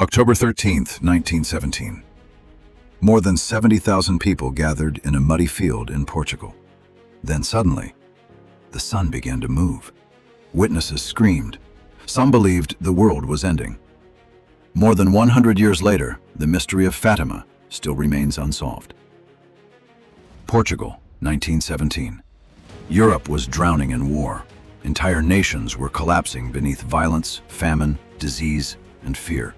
October 13th, 1917. More than 70,000 people gathered in a muddy field in Portugal. Then suddenly, the sun began to move. Witnesses screamed. Some believed the world was ending. More than 100 years later, the mystery of Fatima still remains unsolved. Portugal, 1917. Europe was drowning in war. Entire nations were collapsing beneath violence, famine, disease, and fear.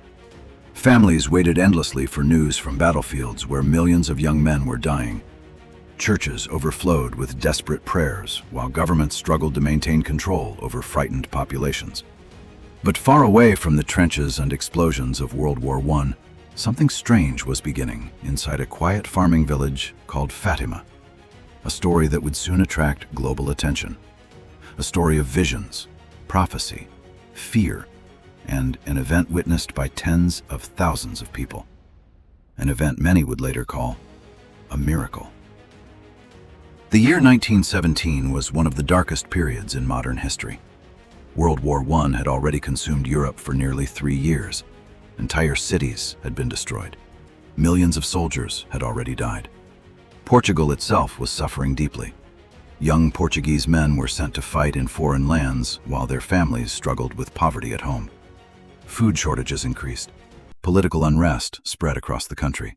Families waited endlessly for news from battlefields where millions of young men were dying. Churches overflowed with desperate prayers, while governments struggled to maintain control over frightened populations. But far away from the trenches and explosions of World War I, something strange was beginning inside a quiet farming village called Fatima. A story that would soon attract global attention. A story of visions, prophecy, fear, and an event witnessed by tens of thousands of people. An event many would later call a miracle. The year 1917 was one of the darkest periods in modern history. World War I had already consumed Europe for nearly 3 years. Entire cities had been destroyed. Millions of soldiers had already died. Portugal itself was suffering deeply. Young Portuguese men were sent to fight in foreign lands while their families struggled with poverty at home. Food shortages increased. Political unrest spread across the country.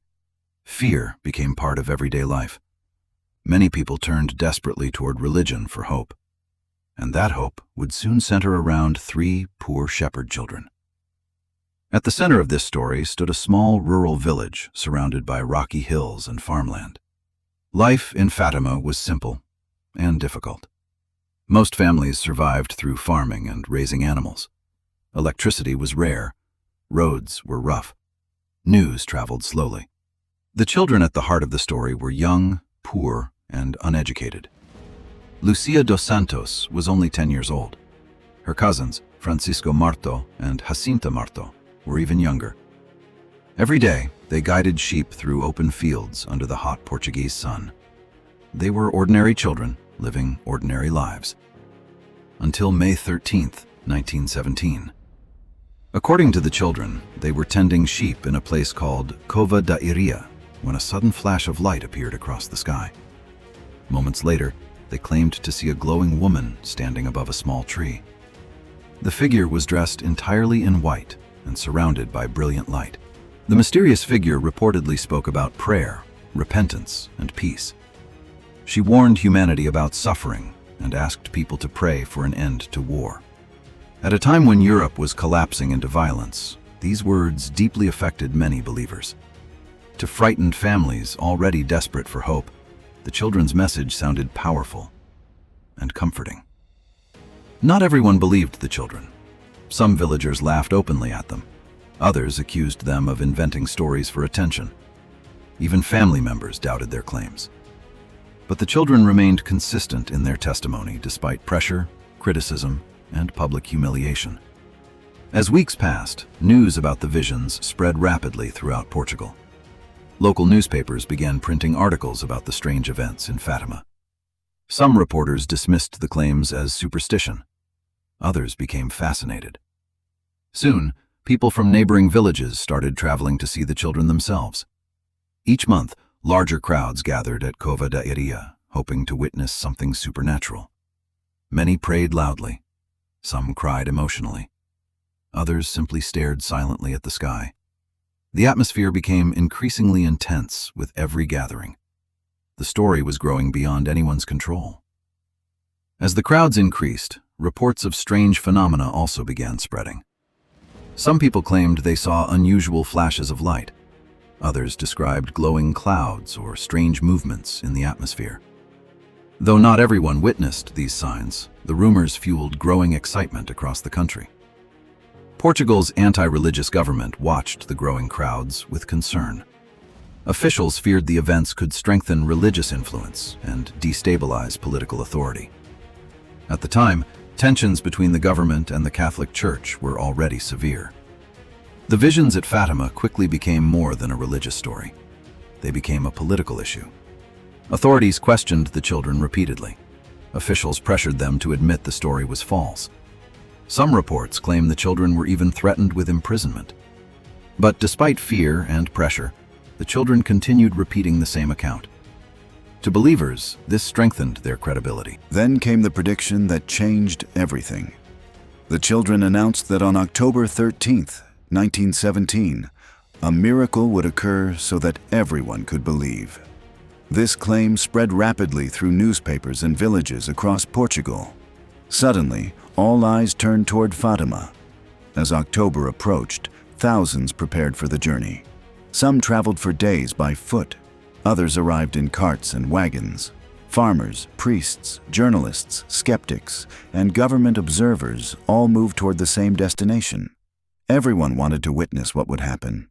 Fear became part of everyday life. Many people turned desperately toward religion for hope. And that hope would soon center around 3 poor shepherd children. At the center of this story stood a small rural village surrounded by rocky hills and farmland. Life in Fatima was simple and difficult. Most families survived through farming and raising animals. Electricity was rare. Roads were rough. News traveled slowly. The children at the heart of the story were young, poor, and uneducated. Lucia dos Santos was only 10 years old. Her cousins, Francisco Marto and Jacinta Marto, were even younger. Every day, they guided sheep through open fields under the hot Portuguese sun. They were ordinary children, living ordinary lives. Until May 13th, 1917. According to the children, they were tending sheep in a place called Cova da Iria when a sudden flash of light appeared across the sky. Moments later, they claimed to see a glowing woman standing above a small tree. The figure was dressed entirely in white and surrounded by brilliant light. The mysterious figure reportedly spoke about prayer, repentance, and peace. She warned humanity about suffering and asked people to pray for an end to war. At a time when Europe was collapsing into violence, these words deeply affected many believers. To frightened families already desperate for hope, the children's message sounded powerful and comforting. Not everyone believed the children. Some villagers laughed openly at them. Others accused them of inventing stories for attention. Even family members doubted their claims. But the children remained consistent in their testimony despite pressure, criticism, and public humiliation. As weeks passed, news about the visions spread rapidly throughout Portugal. Local newspapers began printing articles about the strange events in Fatima. Some reporters dismissed the claims as superstition. Others became fascinated. Soon, people from neighboring villages started traveling to see the children themselves. Each month, larger crowds gathered at Cova da Iria, hoping to witness something supernatural. Many prayed loudly. Some cried emotionally. Others simply stared silently at the sky. The atmosphere became increasingly intense with every gathering. The story was growing beyond anyone's control. As the crowds increased, reports of strange phenomena also began spreading. Some people claimed they saw unusual flashes of light. Others described glowing clouds or strange movements in the atmosphere. Though not everyone witnessed these signs, the rumors fueled growing excitement across the country. Portugal's anti-religious government watched the growing crowds with concern. Officials feared the events could strengthen religious influence and destabilize political authority. At the time, tensions between the government and the Catholic Church were already severe. The visions at Fatima quickly became more than a religious story. They became a political issue. Authorities questioned the children repeatedly. Officials pressured them to admit the story was false. Some reports claim the children were even threatened with imprisonment. But despite fear and pressure, the children continued repeating the same account. To believers, this strengthened their credibility. Then came the prediction that changed everything. The children announced that on October 13th, 1917, a miracle would occur so that everyone could believe. This claim spread rapidly through newspapers and villages across Portugal. Suddenly, all eyes turned toward Fatima. As October approached, thousands prepared for the journey. Some traveled for days by foot. Others arrived in carts and wagons. Farmers, priests, journalists, skeptics, and government observers all moved toward the same destination. Everyone wanted to witness what would happen.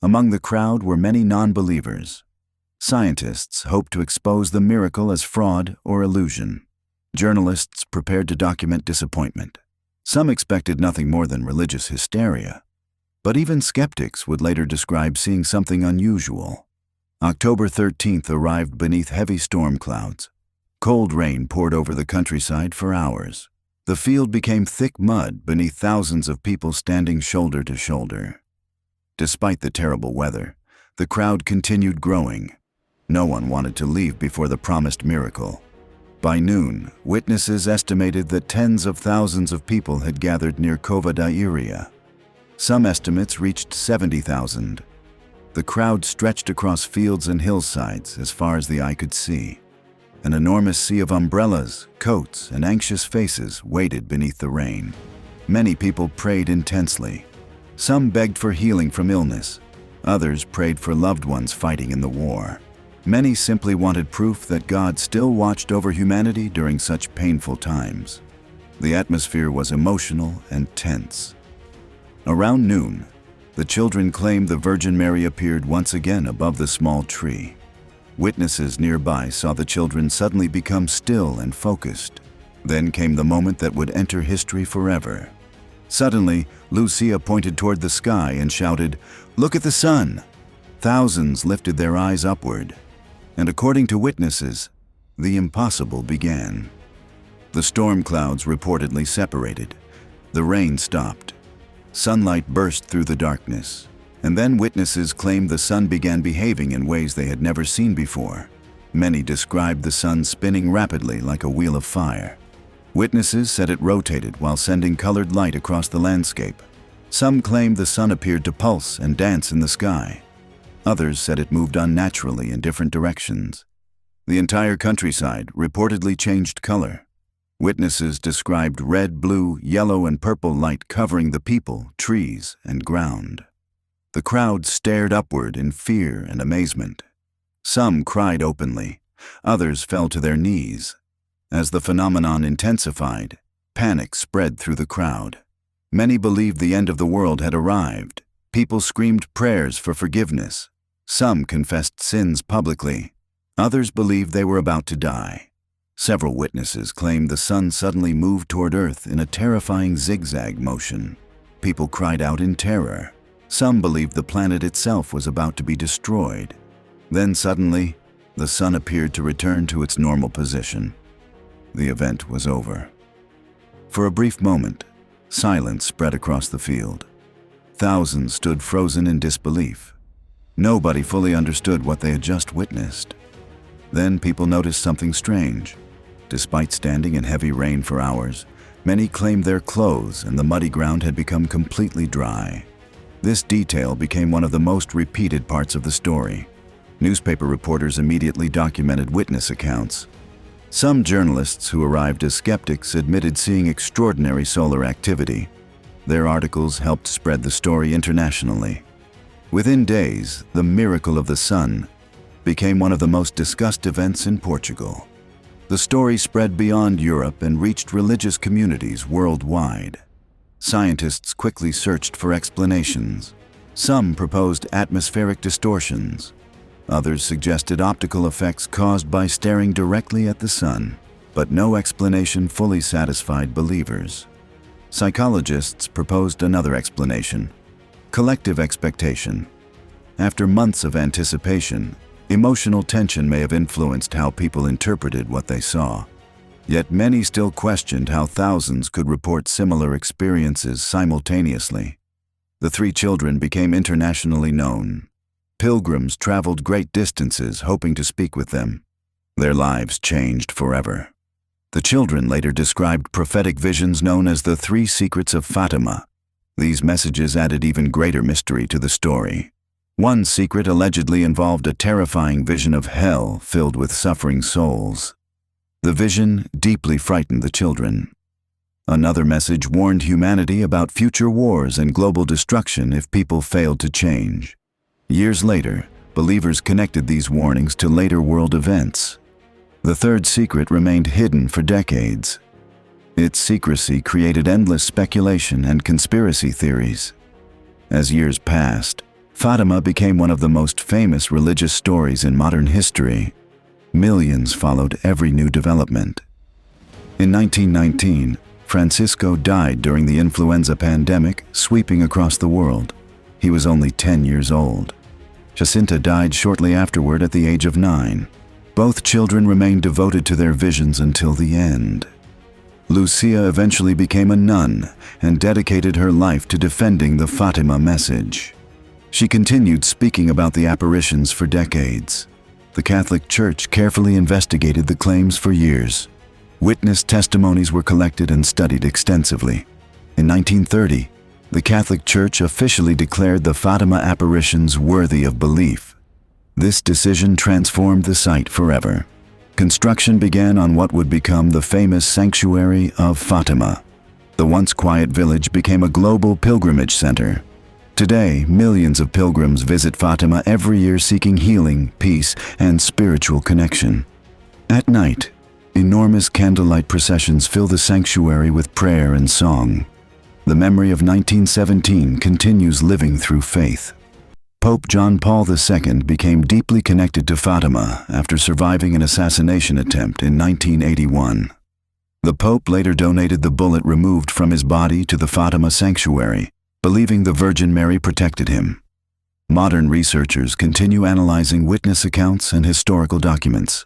Among the crowd were many non-believers. Scientists hoped to expose the miracle as fraud or illusion. Journalists prepared to document disappointment. Some expected nothing more than religious hysteria. But even skeptics would later describe seeing something unusual. October 13th arrived beneath heavy storm clouds. Cold rain poured over the countryside for hours. The field became thick mud beneath thousands of people standing shoulder to shoulder. Despite the terrible weather, the crowd continued growing. No one wanted to leave before the promised miracle. By noon, witnesses estimated that tens of thousands of people had gathered near Cova da Iria. Some estimates reached 70,000. The crowd stretched across fields and hillsides as far as the eye could see. An enormous sea of umbrellas, coats, and anxious faces waited beneath the rain. Many people prayed intensely. Some begged for healing from illness. Others prayed for loved ones fighting in the war. Many simply wanted proof that God still watched over humanity during such painful times. The atmosphere was emotional and tense. Around noon, the children claimed the Virgin Mary appeared once again above the small tree. Witnesses nearby saw the children suddenly become still and focused. Then came the moment that would enter history forever. Suddenly, Lucia pointed toward the sky and shouted, "Look at the sun!" Thousands lifted their eyes upward. And according to witnesses, the impossible began. The storm clouds reportedly separated. The rain stopped. Sunlight burst through the darkness. And then witnesses claimed the sun began behaving in ways they had never seen before. Many described the sun spinning rapidly like a wheel of fire. Witnesses said it rotated while sending colored light across the landscape. Some claimed the sun appeared to pulse and dance in the sky. Others said it moved unnaturally in different directions. The entire countryside reportedly changed color. Witnesses described red, blue, yellow, and purple light covering the people, trees, and ground. The crowd stared upward in fear and amazement. Some cried openly. Others fell to their knees. As the phenomenon intensified, panic spread through the crowd. Many believed the end of the world had arrived. People screamed prayers for forgiveness. Some confessed sins publicly. Others believed they were about to die. Several witnesses claimed the sun suddenly moved toward Earth in a terrifying zigzag motion. People cried out in terror. Some believed the planet itself was about to be destroyed. Then suddenly, the sun appeared to return to its normal position. The event was over. For a brief moment, silence spread across the field. Thousands stood frozen in disbelief. Nobody fully understood what they had just witnessed. Then people noticed something strange. Despite standing in heavy rain for hours, many claimed their clothes and the muddy ground had become completely dry. This detail became one of the most repeated parts of the story. Newspaper reporters immediately documented witness accounts. Some journalists who arrived as skeptics admitted seeing extraordinary solar activity. Their articles helped spread the story internationally. Within days, the miracle of the sun became one of the most discussed events in Portugal. The story spread beyond Europe and reached religious communities worldwide. Scientists quickly searched for explanations. Some proposed atmospheric distortions. Others suggested optical effects caused by staring directly at the sun, but no explanation fully satisfied believers. Psychologists proposed another explanation: collective expectation. After months of anticipation, emotional tension may have influenced how people interpreted what they saw. Yet many still questioned how thousands could report similar experiences simultaneously. The three children became internationally known. Pilgrims traveled great distances hoping to speak with them. Their lives changed forever. The children later described prophetic visions known as the Three Secrets of Fatima. These messages added even greater mystery to the story. One secret allegedly involved a terrifying vision of hell filled with suffering souls. The vision deeply frightened the children. Another message warned humanity about future wars and global destruction if people failed to change. Years later, believers connected these warnings to later world events. The third secret remained hidden for decades. Its secrecy created endless speculation and conspiracy theories. As years passed, Fatima became one of the most famous religious stories in modern history. Millions followed every new development. In 1919, Francisco died during the influenza pandemic sweeping across the world. He was only 10 years old. Jacinta died shortly afterward at the age of 9. Both children remained devoted to their visions until the end. Lucia eventually became a nun and dedicated her life to defending the Fatima message. She continued speaking about the apparitions for decades. The Catholic Church carefully investigated the claims for years. Witness testimonies were collected and studied extensively. In 1930, the Catholic Church officially declared the Fatima apparitions worthy of belief. This decision transformed the site forever. Construction began on what would become the famous Sanctuary of Fatima. The once quiet village became a global pilgrimage center. Today, millions of pilgrims visit Fatima every year seeking healing, peace, and spiritual connection. At night, enormous candlelight processions fill the sanctuary with prayer and song. The memory of 1917 continues living through faith. Pope John Paul II became deeply connected to Fatima after surviving an assassination attempt in 1981. The Pope later donated the bullet removed from his body to the Fatima sanctuary, believing the Virgin Mary protected him. Modern researchers continue analyzing witness accounts and historical documents.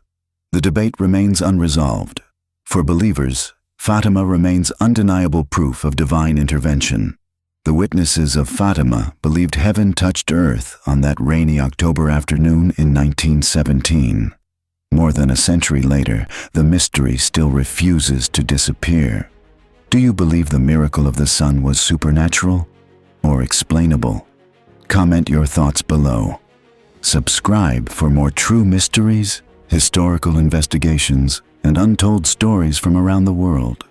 The debate remains unresolved. For believers, Fatima remains undeniable proof of divine intervention. The witnesses of Fatima believed heaven touched earth on that rainy October afternoon in 1917. More than a century later, the mystery still refuses to disappear. Do you believe the miracle of the sun was supernatural or explainable? Comment your thoughts below. Subscribe for more true mysteries, historical investigations, and untold stories from around the world.